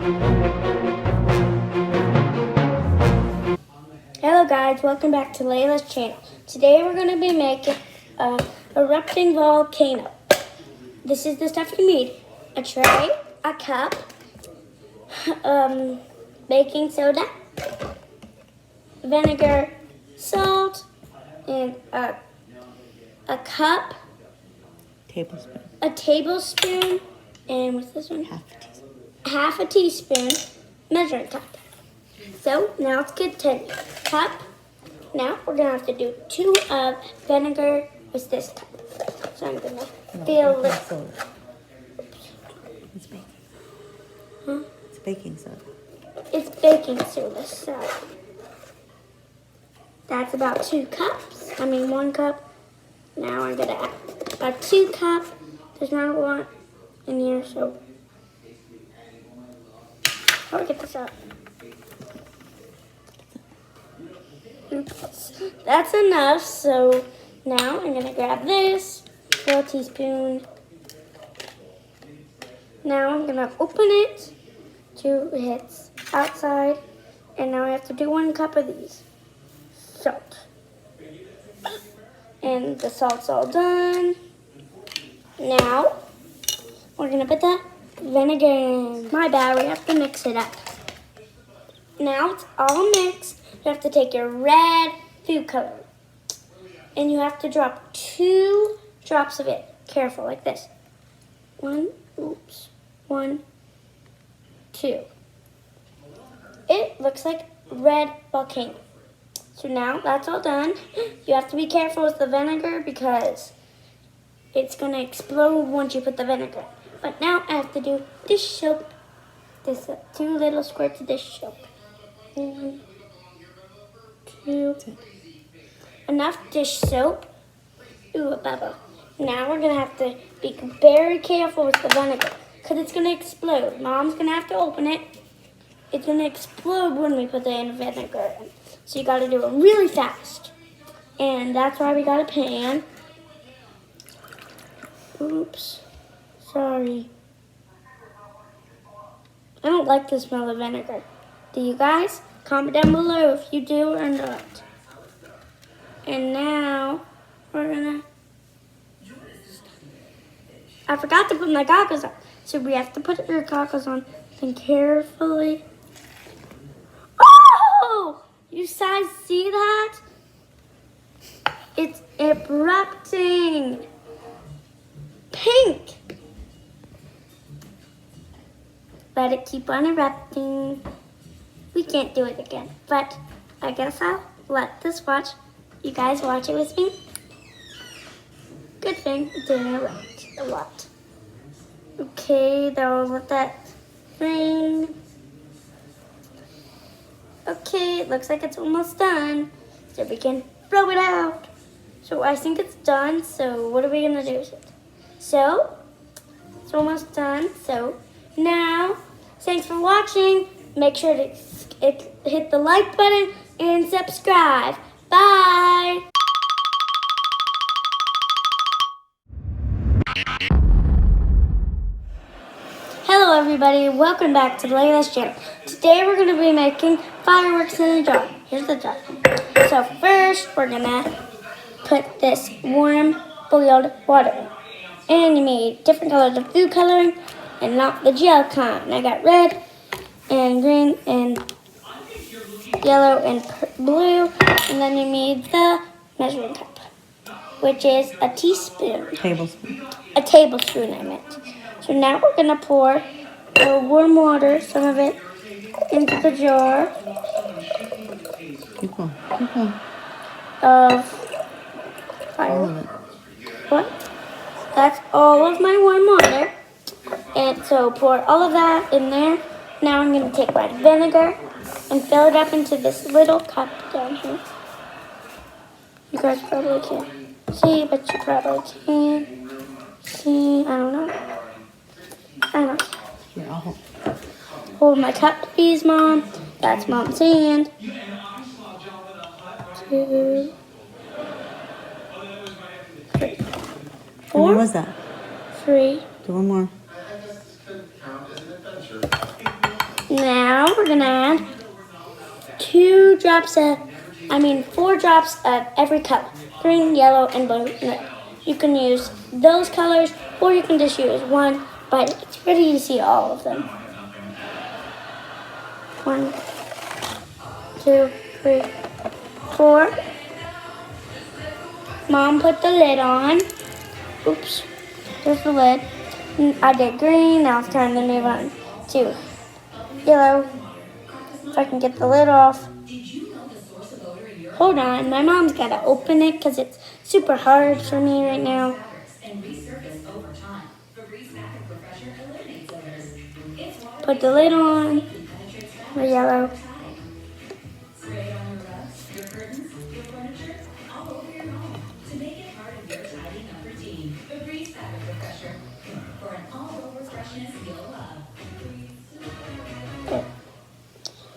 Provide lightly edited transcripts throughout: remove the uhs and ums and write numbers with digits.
Hello guys, welcome back to Layla's channel. Today we're going to be making a erupting volcano. This is the stuff you need. A tray, a cup, baking soda, vinegar, salt, and a cup, Tablespoon. a tablespoon, and what's this one? Half Half a a teaspoon. teaspoon measuring cup. So now let's continue. Cup. Now we're gonna have to do 2 of vinegar with this cup. So I'm gonna fill it. Soda. It's baking. Huh? It's baking soda. It's baking soda. So that's about 2 cups. 1 cup. Now I'm gonna add about 2 cups. There's not a lot in here, so how do I get this up? That's enough. So now I'm gonna grab this, 1 teaspoon. Now I'm gonna open it to its outside, and now I have to do 1 cup of these. Salt. And the salt's all done. Now we're gonna put the vinegar in. My bad, we have to mix it up. Now it's all mixed. You have to take your red food color and you have to drop 2 drops of it. Careful, like this. 1, 2. It looks like red volcano. So now that's all done. You have to be careful with the vinegar because it's going to explode once you put the vinegar. But now I have to do dish soap. This 2 little squirts of dish soap. 1, 2. Enough dish soap. Ooh, a bubble. Now we're going to have to be very careful with the vinegar because it's going to explode. Mom's going to have to open it. It's going to explode when we put the vinegar in. So you got to do it really fast. And that's why we got a pan. Oops. Sorry. I don't like the smell of vinegar. Do you guys? Comment down below if you do or not. And now we're gonna... I forgot to put my goggles on. So we have to put your goggles on and carefully... Oh! You guys see that? It's erupting. Pink. Let it keep on erupting. We can't do it again, but I guess I'll let this watch. You guys watch it with me. Good thing it didn't erupt a lot. Okay, now let that thing. Okay, it looks like it's almost done. So we can throw it out. So I think it's done. So what are we gonna do with it? So it's almost done. So now, thanks for watching. Make sure to hit the like button and subscribe. Bye. Hello everybody, welcome back to Layla's channel. Today we're going to be making fireworks in a jar. Here's the jar. So first we're going to put this warm boiled water. And you need different colors of food coloring and not the gel kind. I got red and green and yellow and blue. And then you need the measuring cup, which is a teaspoon. Tablespoon. A tablespoon, I meant. So now we're going to pour the warm water, some of it, into the jar Keep going. Keep going. of All of it. what? That's all of my warm water. And so pour all of that in there. Now I'm going to take my vinegar and fill it up into this little cup down here. You guys probably can't see, but you probably can see. I don't know. Here, I'll hold. Hold my cup, please, Mom. That's Mom's hand. 2, 3, 4. What was that? 3. Do one more. Now we're gonna add 4 drops of every color. Green, yellow, and blue, and red. You can use those colors, or you can just use one, but it's pretty easy to see all of them. 1, 2, 3, 4. Mom put the lid on. Oops, there's the lid. I did green, now it's time to move on to yellow. If I can get the lid off. Hold on, my mom's got to open it because it's super hard for me right now. Put the lid on, the yellow. Okay.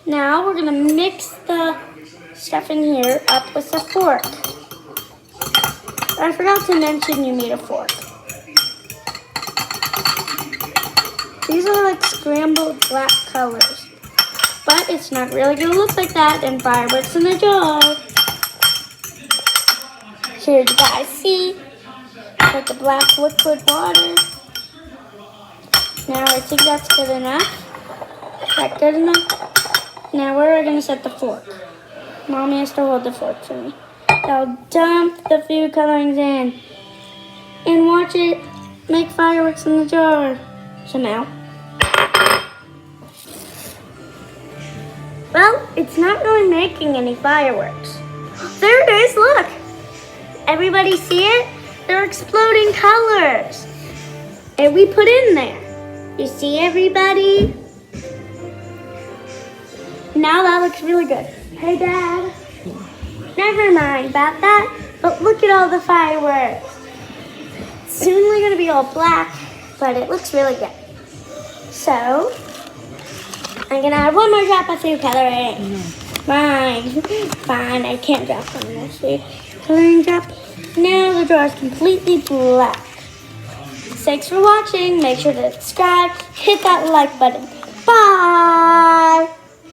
Now we're gonna mix the stuff in here up with a fork. I forgot to mention you need a fork. These are like scrambled black colors, but it's not really gonna look like that in fireworks in a jar. Here you guys see, like the black liquid water. Now I think that's good enough. Is that good enough? Now where are we gonna set the fork? Mommy has to hold the fork for me. I'll dump the food colorings in and watch it make fireworks in the jar somehow. Well, it's not really making any fireworks. There it is, look. Everybody see it? They're exploding colors. And we put in there. You see everybody? Now that looks really good. Hey, Dad. Never mind about that, but look at all the fireworks. It's soon going to be all black, but it looks really good. So, I'm going to add one more drop of food coloring. Fine, I can't drop one more food coloring drop. Now the jar is completely black. Thanks for watching. Make sure to subscribe, hit that like button. Bye!